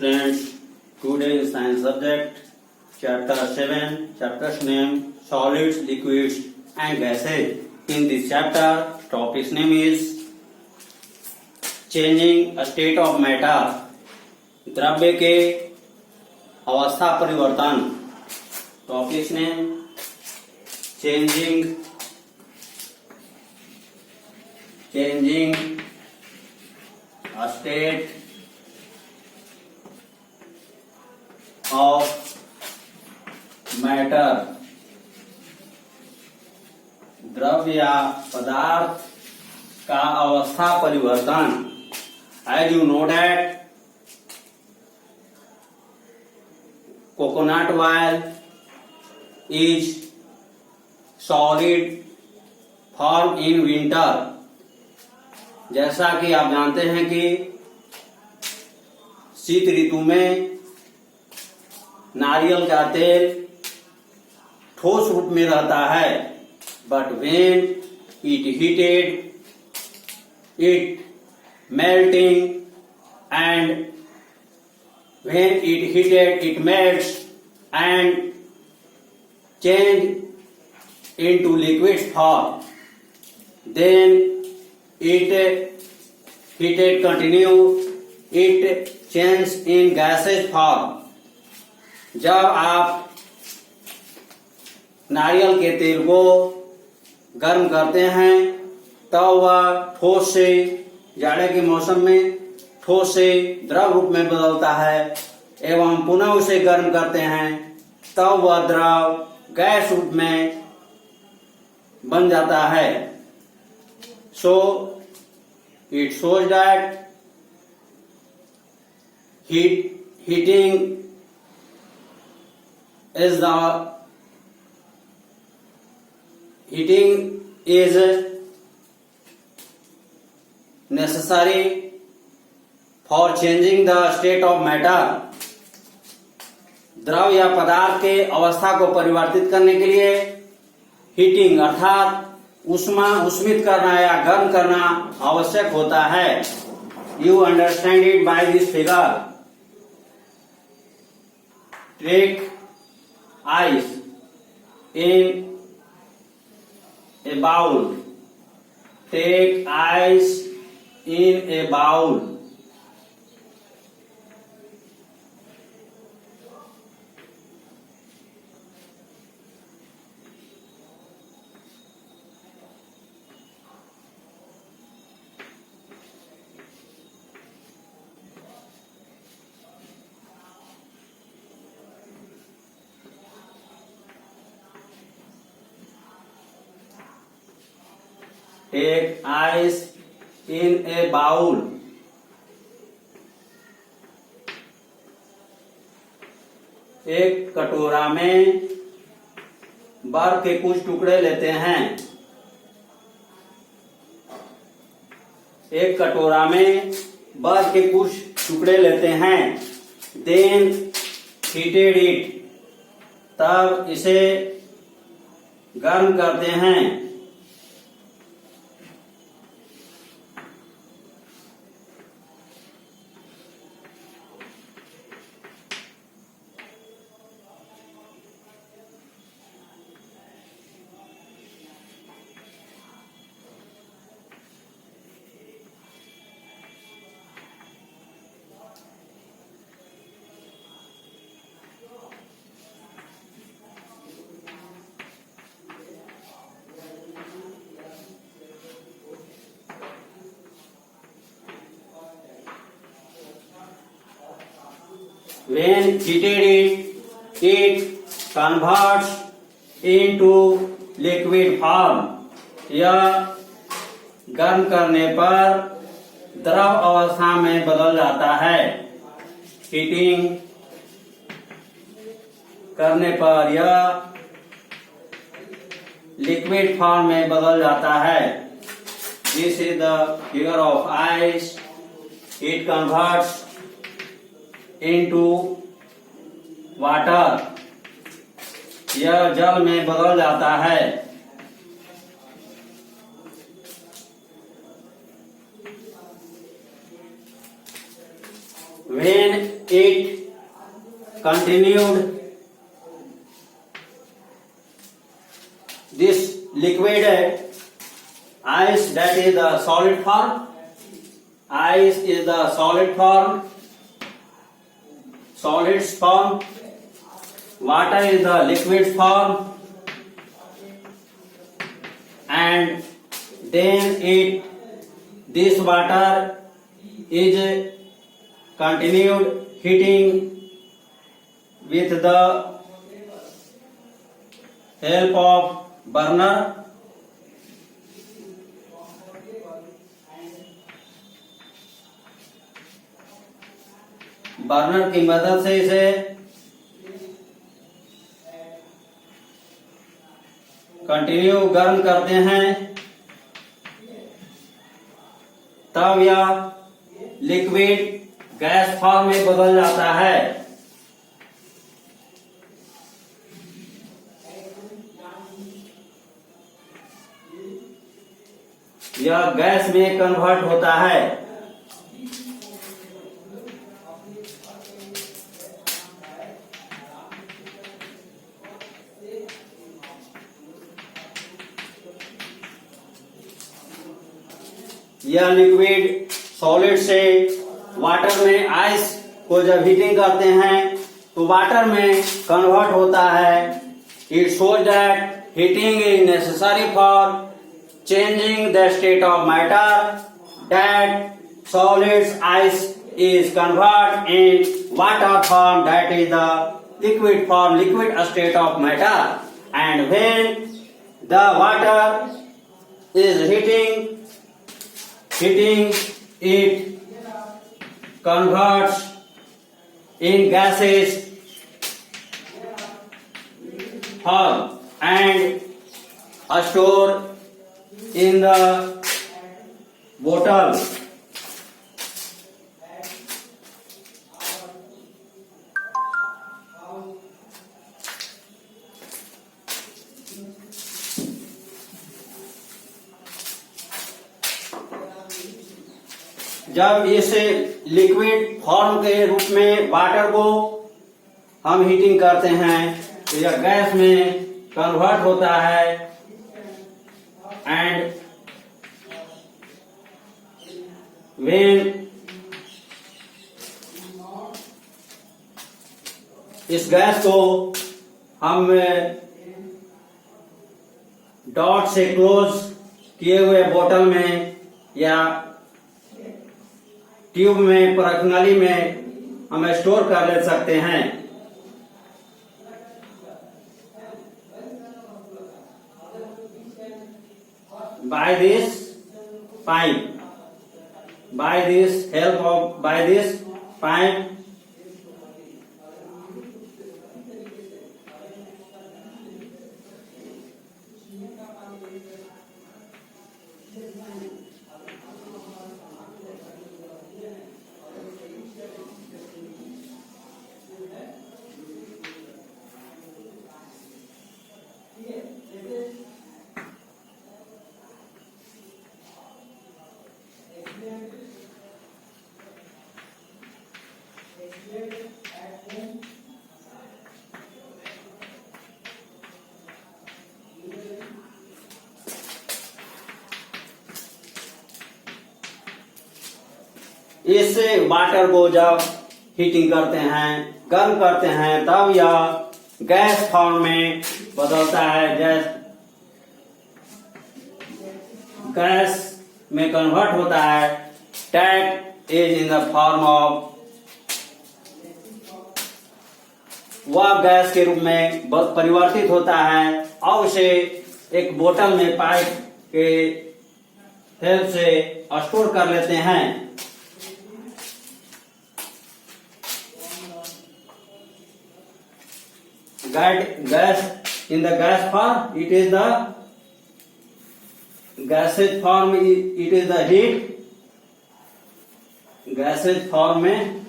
students, today is science subject, chapter 7, chapter's name solids, liquids and gases. In this chapter, topic's name is changing a state of matter. द्रव्य के अवस्था परिवर्तन. Topics name changing a state of matter. द्रव्य या पदार्थ का अवस्था परिवर्तन. As you know that coconut oil is solid form in winter. जैसा कि आप जानते हैं कि शीत ऋतु में नारियल का तेल ठोस रूप में रहता है, but when it heated it melting and when it heated it melts and change into liquid form, then it heated continue it change in gaseous form. जब आप नारियल के तेल को गर्म करते हैं तब वह ठोस से जाड़े के मौसम में ठोस से द्रव रूप में बदलता है एवं पुनः उसे गर्म करते हैं तब वह द्रव गैस रूप में बन जाता है. So it shows that heating is necessary for changing the state of matter. द्रव या पदार्थ के अवस्था को परिवर्तित करने के लिए हीटिंग अर्थात उष्मित करना या गर्म करना आवश्यक होता है. You understand it by this figure. Take ice in a bowl. टेक आइस in a bowl. Take ice in a bowl. एक कटोरा में बर्फ के कुछ टुकड़े लेते हैं. एक कटोरा में बर्फ के कुछ टुकड़े लेते हैं. Then heated it. तब इसे गर्म करते हैं. When heated it converts into liquid form. यह गर्म करने पर द्रव अवस्था में बदल जाता है. हीटिंग करने पर यह लिक्विड फॉर्म में बदल जाता है. This is the figure of ice. It converts into water. यह जल में बदल जाता है. When it continued this liquid ice, that is the solid form. Ice is the solid form, solids form. Water is the liquid form, and then this water is continued heating with the help of burner. Burner की मदद से इसे continue गर्म करते हैं, तब यह liquid gas form में बदल जाता है। यह गैस में कन्वर्ट होता है। यह लिक्विड सॉलिड से वाटर में आइस को जब हीटिंग करते हैं तो वाटर में कन्वर्ट होता है। It shows that heating is necessary for changing the state of matter, that solids ice is convert in water form, that is the liquid form, liquid state of matter, and when the water is heating it converts in gases form and store in the bottle. जब इस liquid form के रूप में water को हम heating करते हैं तो यह गैस में कन्वर्ट होता है, एंड व्हेन इस गैस को हम डॉट से क्लोज किए हुए बोतल में या ट्यूब में, परखनली में हम स्टोर कर ले सकते हैं। By this pipe, by this pipe इस वाटर को जब हीटिंग करते हैं, गर्म करते हैं, तब यह गैस फॉर्म में बदलता है, गैस में कन्वर्ट होता है। That is in the form of, वह गैस के रूप में परिवर्तित होता है और उसे एक बोतल में पाइप के हेल्प से स्टोर कर लेते हैं। Gas in the gas form, it is the gaseous form, it is the heat। gaseous form में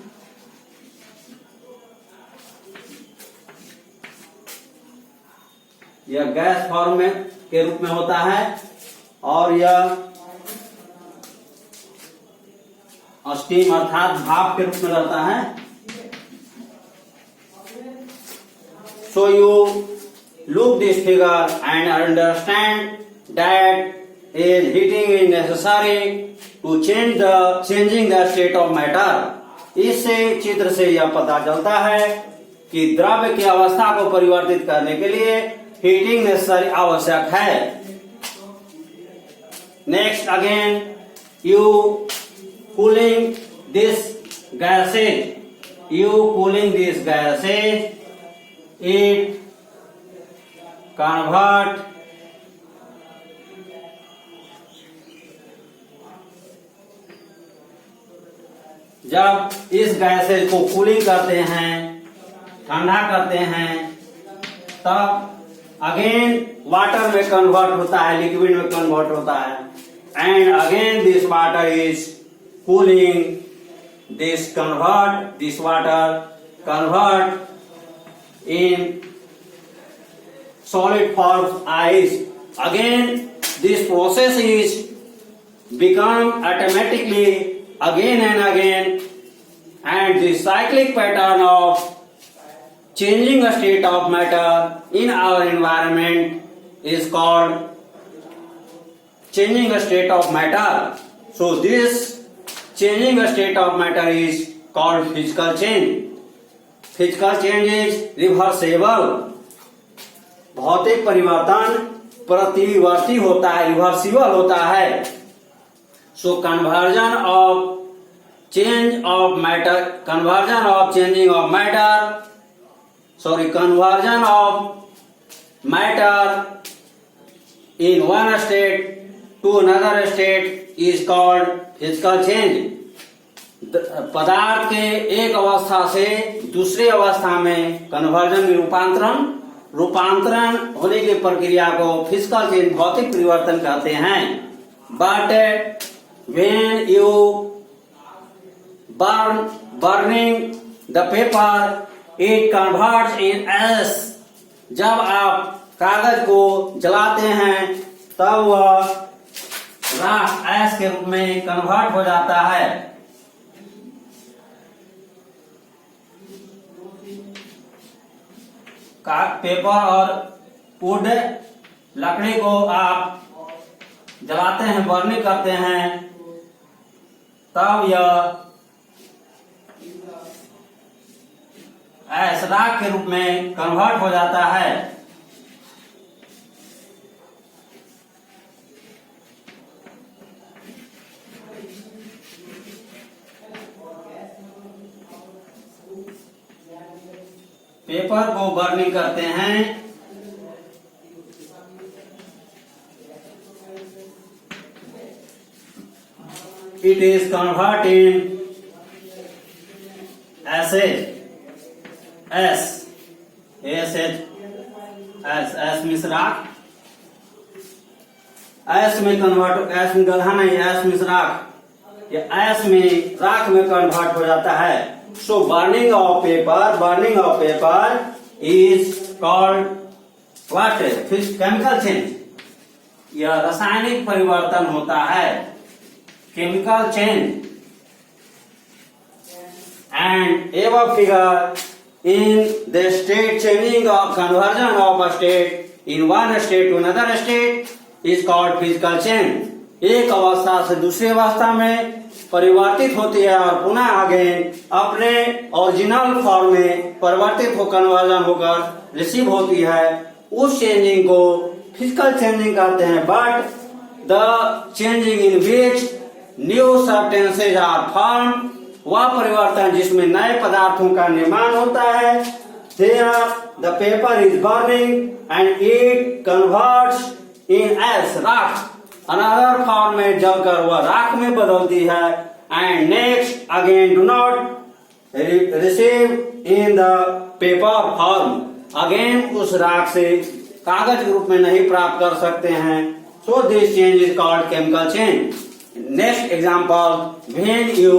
यह गैस फॉर्म में के रूप में होता है और यह स्टीम अर्थात भाप के रूप में रहता है। So you look this figure and understand that is heating is necessary to changing the state of matter. इससे चित्र से यह पता चलता है कि द्रव्य की अवस्था को परिवर्तित करने के लिए हीटिंग नेसेसरी आवश्यक है. Next again you cooling this gases, it convert जब इस गैसेज को कूलिंग करते हैं, ठंडा करते हैं, तब अगेन वाटर में कन्वर्ट होता है, लिक्विड में कन्वर्ट होता है. And again this water is cooling, this water convert in solid form ice. Again this process is become automatically again and again, and the cyclic pattern of changing a state of matter in our environment is called changing a state of matter. So this changing a state of matter is called physical change. Physical change is reversible. भौतिक परिवर्तन प्रतिवर्ती होता है, reversible होता है. So conversion of changing of matter in one state to another state is called physical change. पदार्थ के एक अवस्था से दूसरी अवस्था में कन्वर्जन रूपांतरण होने की प्रक्रिया को फिजिकल चेंज भौतिक परिवर्तन कहते हैं. But when you burning the paper, it converts in ash. जब आप कागज को जलाते हैं तब वह राख ऐश के रूप में कन्वर्ट हो जाता है. पेपर और वुड, लकड़ी को आप जलाते हैं, बर्निंग करते हैं, तब यह ऐश राख के रूप में कन्वर्ट हो जाता है. पेपर को बर्निंग करते हैं, it is converted acid, एस मिश्राक, ऐश में कन्वर्ट, ऐश में गधा नहीं, ऐश मिश्राक, ये ऐश में राख में कन्वर्ट हो जाता है. So burning of paper is called what? Chemical change. यह रासायनिक परिवर्तन होता है, chemical change. And above figure in the state changing of conversion of a state in one state to another state is called physical change. एक अवस्था से दूसरी अवस्था में परिवर्तित होती है और पुनः आगे अपने ओरिजिनल फॉर्म में परिवर्तित होकर कन्वर्जन होकर रिसीव होती है. उस चेंजिंग को फिजिकल चेंजिंग कहते हैं. But the changing in which new substances are form, वह परिवर्तन जिसमें नए पदार्थों का निर्माण होता है. There the paper is burning and it converts in ash, राख, अनदर फॉर्म में जलकर वह राख में बदलती है. And next again do not receive in the paper form, again उस राख से कागज के रूप में नहीं प्राप्त कर सकते हैं. So this change is called chemical change. Next example, when you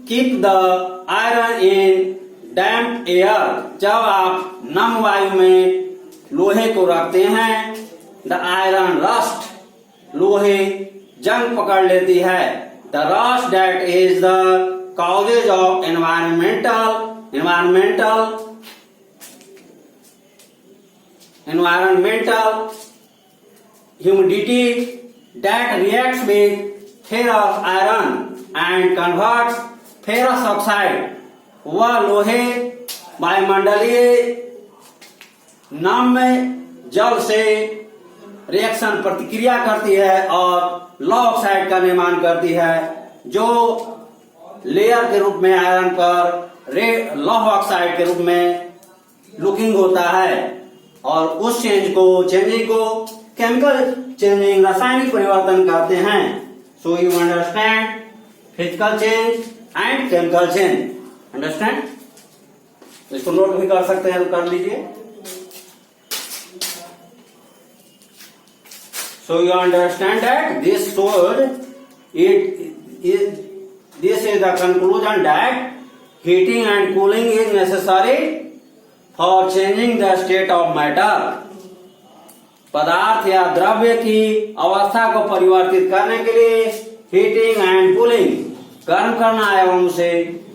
keep the iron in damp air, जब आप नम वायु में लोहे को रखते हैं, द आयरन रस्ट, लोहे जंग पकड़ लेती है. The rust that is the causes of environmental environmental humidity that reacts with ferrous iron and converts ferrous oxide व लोहे वायुमंडलीय नम्य जल से रिएक्शन प्रतिक्रिया करती है और लौह ऑक्साइड का निर्माण करती है, जो लेयर के रूप में आयरन पर लौह ऑक्साइड के रूप में लुकिंग होता है। और उस चेंजिंग को केमिकल चेंजिंग रासायनिक परिवर्तन कहते हैं। So you understand physical change and chemical change, understand. इसको नोट भी कर सकते हैं तो कर लीजिए। So you understand that this is the conclusion that heating and cooling is necessary for changing the state of matter. पदार्थ या द्रव्य की अवस्था को परिवर्तित करने के लिए हीटिंग एंड कूलिंग, गर्म करना एवं उसे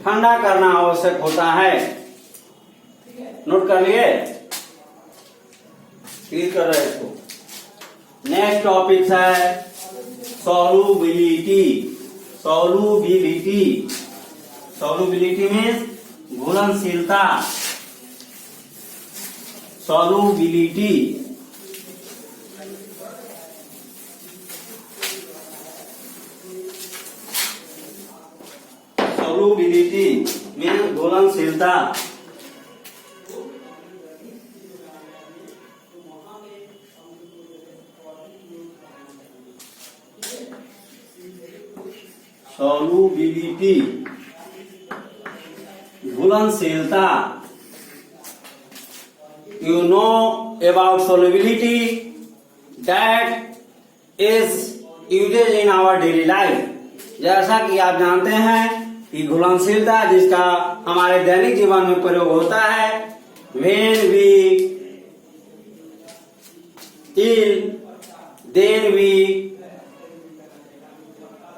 ठंडा करना आवश्यक होता है। नोट कर लिए, क्लियर कर रहे हैं इसको। नेक्स्ट टॉपिक है सॉल्युबिलिटी। सॉल्युबिलिटी मीन्स घुलनशीलता। सॉल्युबिलिटी मीन्स घुलनशीलता। solubility, घुलनशीलता। You know about solubility that is used in our daily life. जैसा कि आप जानते हैं कि घुलनशीलता जिसका हमारे दैनिक जीवन में प्रयोग होता है, when we eat, then we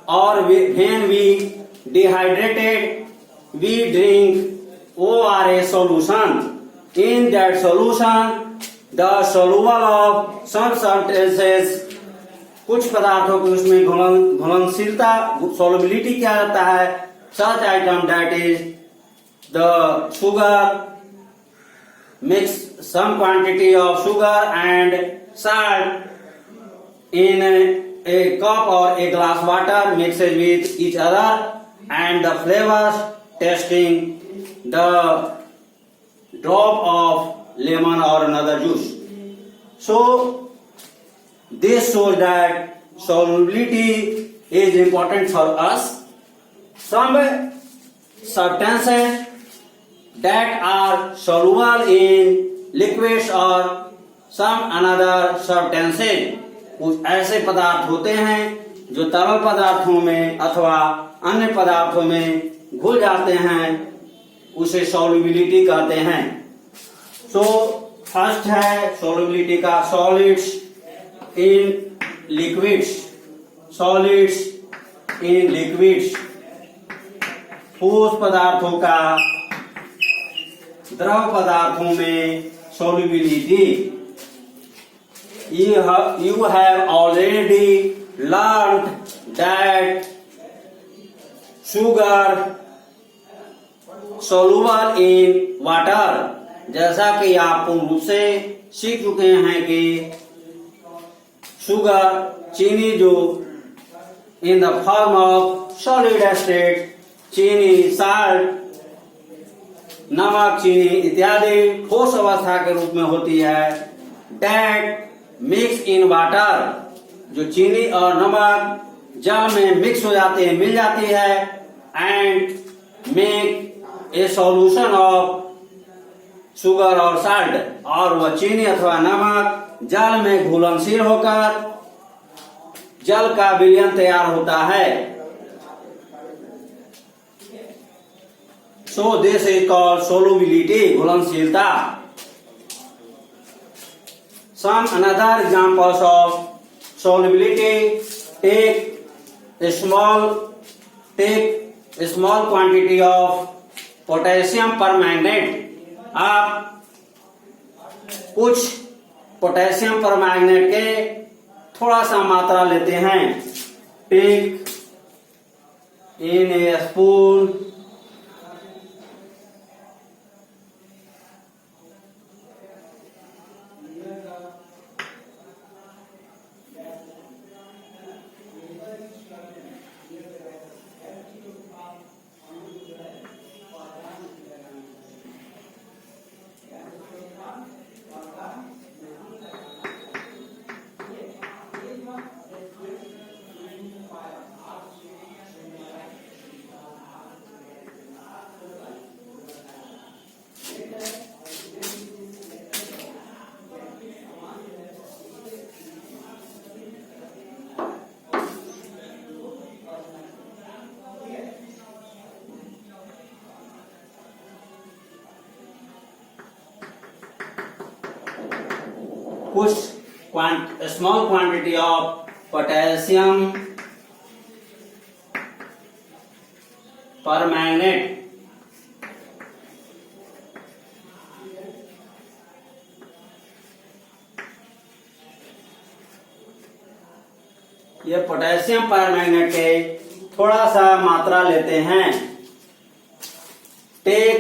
or when we dehydrated, we drink ORS solution. In that solution, the soluble of some substances, कुछ पदार्थों की उसमें घुलनशीलता solubility क्या रहता है, such item that is the sugar, mix some quantity of sugar and salt in a cup or a glass water, mixes with each other, and the flavors tasting the drop of lemon or another juice. So this shows that solubility is important for us. Some substances that are soluble in liquids or some another substances, कुछ ऐसे पदार्थ होते हैं जो तरल पदार्थों में अथवा अन्य पदार्थों में घुल जाते हैं, उसे सॉल्युबिलिटी कहते हैं। सो फर्स्ट है सॉल्युबिलिटी का solids in liquids. Solids in liquids, ठोस पदार्थों का द्रव पदार्थों में solubility. You have already learned that sugar soluble in water. जैसा कि आप पूर्ण रूप से सीख चुके हैं कि शुगर चीनी जो in the form of solid state, चीनी, साल्ट, नमक, चीनी इत्यादि ठोस अवस्था के रूप में होती है। That mix in water, जो चीनी और नमक जल में मिक्स हो जाते हैं, मिल जाती है, and make a solution of sugar और salt, और वह चीनी अथवा नमक जल में घुलनशील होकर जल का विलयन तैयार होता है। So this is called solubility, घुलनशीलता। Some another examples of solubility: take a small quantity of potassium permanganate. आप कुछ पोटेशियम परमैंगनेट के थोड़ा सा मात्रा लेते हैं। टेक इन ए स्पून कुछ small quantity of potassium permanganate. ये पोटेशियम परमैंगनेट के थोड़ा सा मात्रा लेते हैं। Take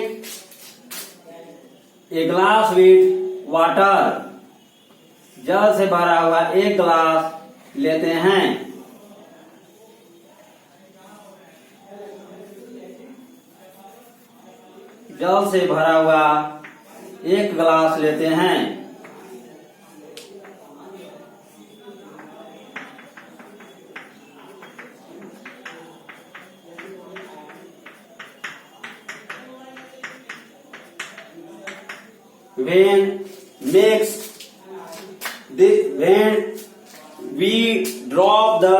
a glass with water, जल से भरा हुआ एक गिलास लेते हैं। जल से भरा हुआ एक गिलास लेते हैं। When we drop the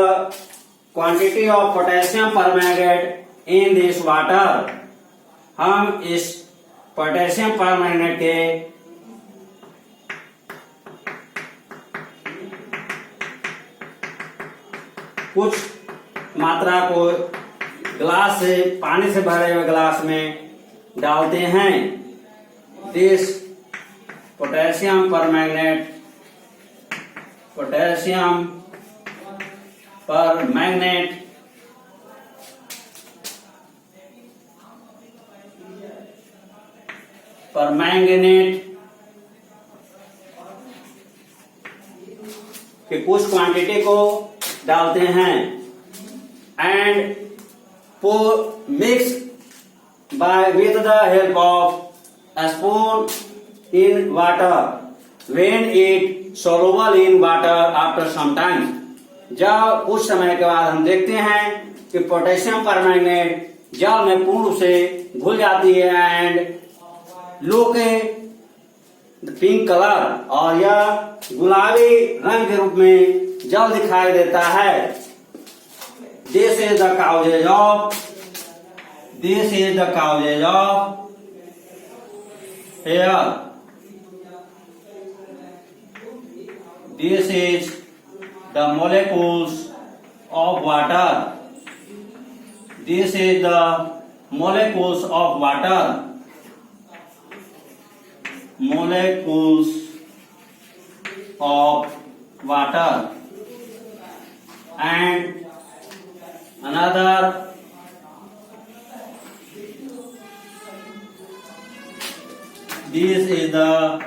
quantity of potassium permanganate in this water, हम इस पोटेशियम परमैंगनेट के कुछ मात्रा को गिलास से, पानी से भरे हुए गिलास में डालते हैं। दिस पोटेशियम परमैंगनेट के कुछ क्वांटिटी को डालते हैं and mix by with the help of a spoon in water when it soluble in water after some time। जब कुछ समय के बाद हम देखते हैं कि पोटेशियम परमैंगनेट जल में पूर्ण रूप से घुल जाती है एंड लुक पिंक कलर, और यह गुलाबी रंग के रूप में जल दिखाई देता है। This is the causes of here, this is the molecules of water. This is the molecules of water. Molecules of water. And another this is the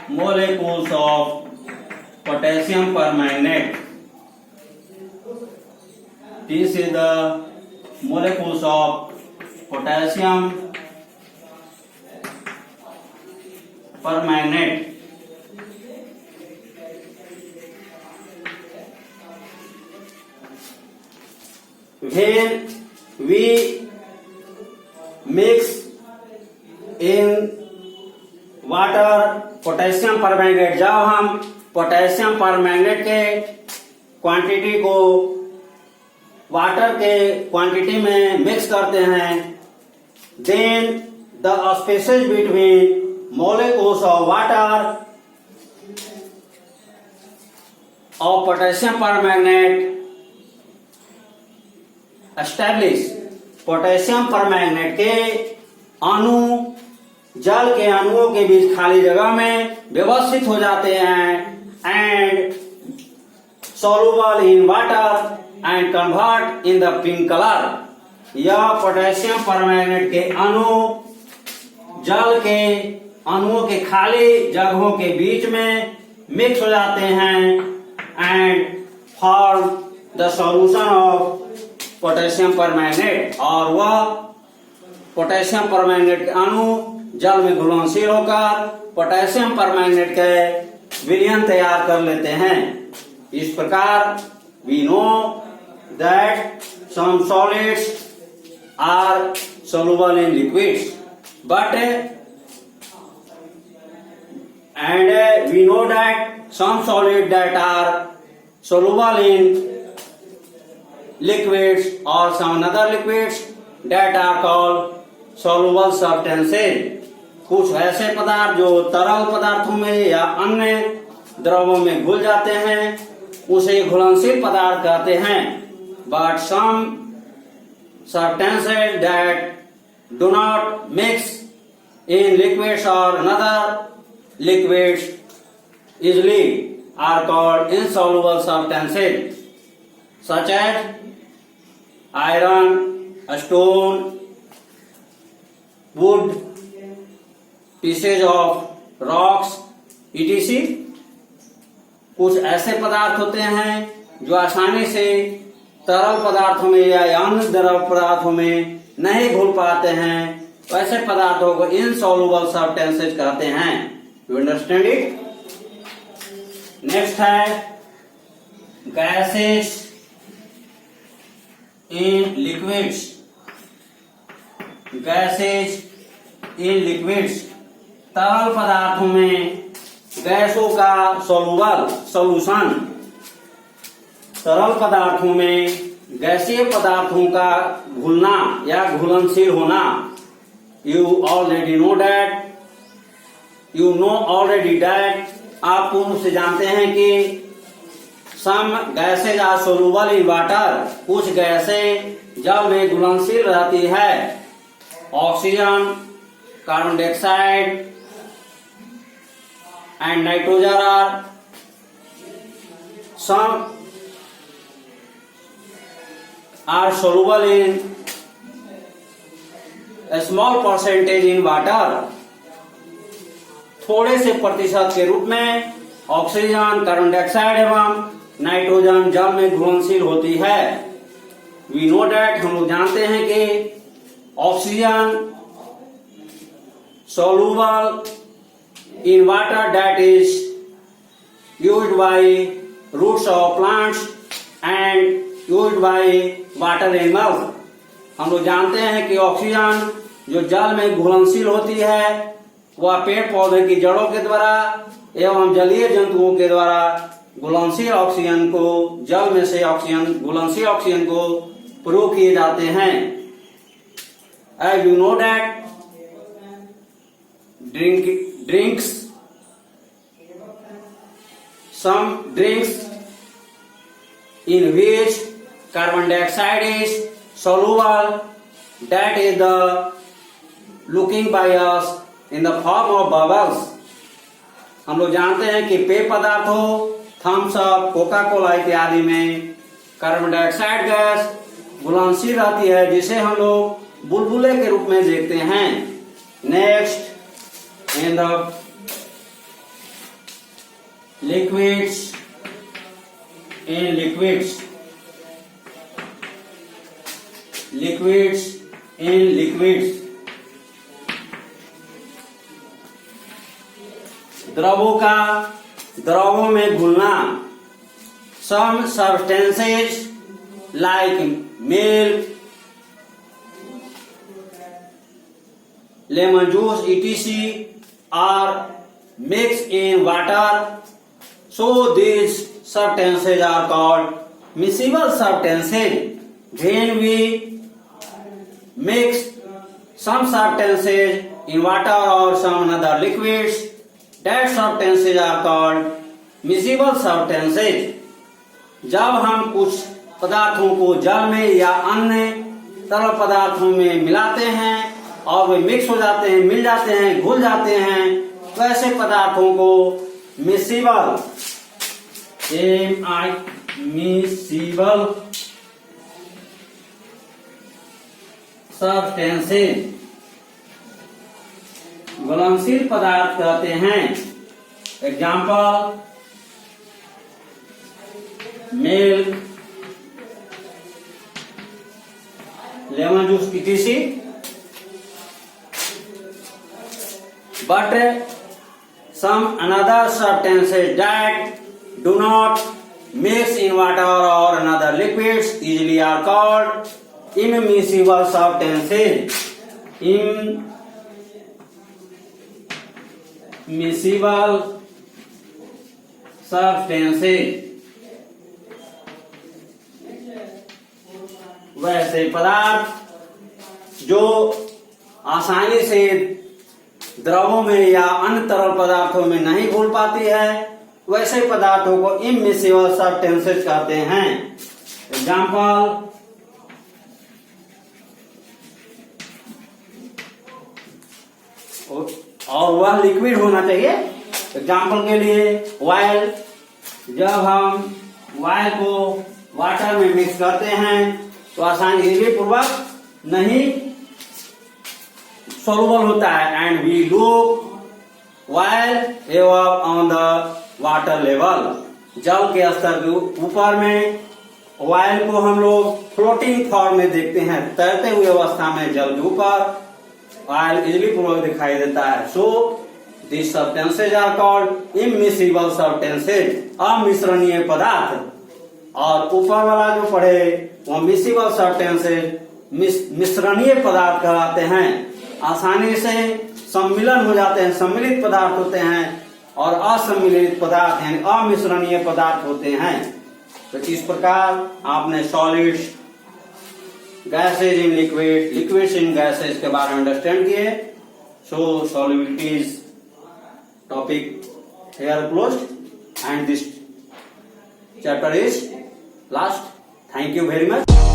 molecules of potassium permanganate. This is the molecules of potassium permanganate. When we mix in water potassium permanganate, जब हम potassium permanganate के quantity को water के quantity में mix करते हैं, then the spaces between molecules of water of potassium permanganate establish. पोटेशियम permanganate के अणु जल के अणुओं के बीच खाली जगह में व्यवस्थित हो जाते हैं and soluble in water and convert in the pink color। यह पोटेशियम परमैंगनेट के अणु जल के अणुओं के खाली जगहों के बीच में मिक्स हो जाते हैं and form the solution of potassium permanganate, और वह पोटेशियम परमैंगनेट के अणु जल में घुलनशील होकर पोटेशियम परमैंगनेट के विलयन तैयार कर लेते हैं। इस प्रकार we know that some solids are soluble in liquids, but and we know that some solids that are soluble in liquids or some other liquids that are called soluble substances। कुछ ऐसे पदार्थ जो तरल पदार्थों में या अन्य द्रवों में घुल जाते हैं उसे घुलनशील पदार्थ कहते हैं। But some substances that do not mix in liquids or another liquids easily are called insoluble substances, such as iron, stone, wood, pieces of rocks etc। कुछ ऐसे पदार्थ होते हैं जो आसानी से तरल पदार्थों में या अन्य द्रव पदार्थों में नहीं घुल पाते हैं, वैसे पदार्थों को इनसॉल्युबल सब्सटेंसेस कहते हैं। You understand it. नेक्स्ट है gases in liquids. Gases in liquids, तरल पदार्थों में गैसों का सॉल्यूशन। तरल पदार्थों में गैसीय पदार्थों का घुलना या घुलनशील होना। यू ऑलरेडी नो दैट आप पूर्व से जानते हैं कि some gases are soluble in water, कुछ गैसें जल में घुलनशील रहती है। Oxygen, carbon dioxide and nitrogen are soluble in a small percentage in water। थोड़े से प्रतिशत के रूप में ऑक्सीजन, कार्बन डाइऑक्साइड एवं नाइट्रोजन जल में घुलनशील होती है। वी नो डैट, हम लोग जानते हैं कि oxygen soluble in water that is used by roots of plants and used by water animals। हम लोग जानते हैं कि ऑक्सीजन जो जल में घुलनशील होती है वह पेड़ पौधे की जड़ों के द्वारा एवं जलीय जंतुओं के द्वारा घुलनशील ऑक्सीजन को जल में से घुलनशील ऑक्सीजन को प्रयोग किए जाते हैं। As you know that some drinks in which carbon dioxide is soluble, that is the looking by us in the form of bubbles। हम लोग जानते हैं कि पेय पदार्थों थम्स अप, कोका कोला इत्यादि में कार्बन डाइऑक्साइड गैस घुलनशील रहती है जिसे हम लोग बुलबुले के रूप में देखते हैं। Next, in the liquids, in liquids द्रवों में घुलना। some substances like milk, lemon juice etc are mixed in water, so these substances are called miscible substances। When we mix some substances in water or some other liquids, that substances are called miscible substances। जब हम कुछ पदार्थों को जल में या अन्य तरल पदार्थों में मिलाते हैं और वे मिक्स हो जाते हैं, मिल जाते हैं, घुल जाते हैं, वैसे पदार्थों को मिसिबल, मिसिबल सब्सटेंसेज, घुलनशील पदार्थ कहते हैं। Example, milk, lemon juice, etc. But some another substances that do not mix in water or another liquids easily are called immiscible substances. Immiscible substances, वैसे पदार्थ जो आसानी से द्रवों में या अन्य तरल पदार्थों में नहीं घुल पाती है, वैसे पदार्थों को इमिसिबल सब्सटेंसेस कहते हैं। एग्जाम्पल, और वह लिक्विड होना चाहिए। एग्जाम्पल के लिए ऑयल, जब हम ऑयल को वाटर में मिक्स करते हैं तो आसानी इजीली पूर्वक नहीं सॉल्युबल होता है, एंड वी लुक ऑयल एवं ऑन द वाटर लेवल, जल के स्तर के ऊपर में ऑयल को हम लोग फ्लोटिंग फॉर्म में देखते हैं, तैरते हुए अवस्था में जल के ऊपर ऑयल इजीली पूर्वक दिखाई देता है। So this substances are called immiscible substances, अमिश्रणीय पदार्थ। और ऊपर वाला जो पढ़े वो मिसिबल सब्सटेंसेज मिश्रणीय पदार्थ कहलाते हैं, आसानी से सम्मिलन हो जाते हैं, सम्मिलित पदार्थ होते हैं, और असम्मिलित पदार्थ यानी अमिश्रणीय पदार्थ होते हैं। तो इस प्रकार आपने solids, gases in liquid, liquids in gases के बारे में अंडरस्टैंड किए। सो सॉल्युबिलिटीज topic here closed, and this chapter is last. Thank you very much.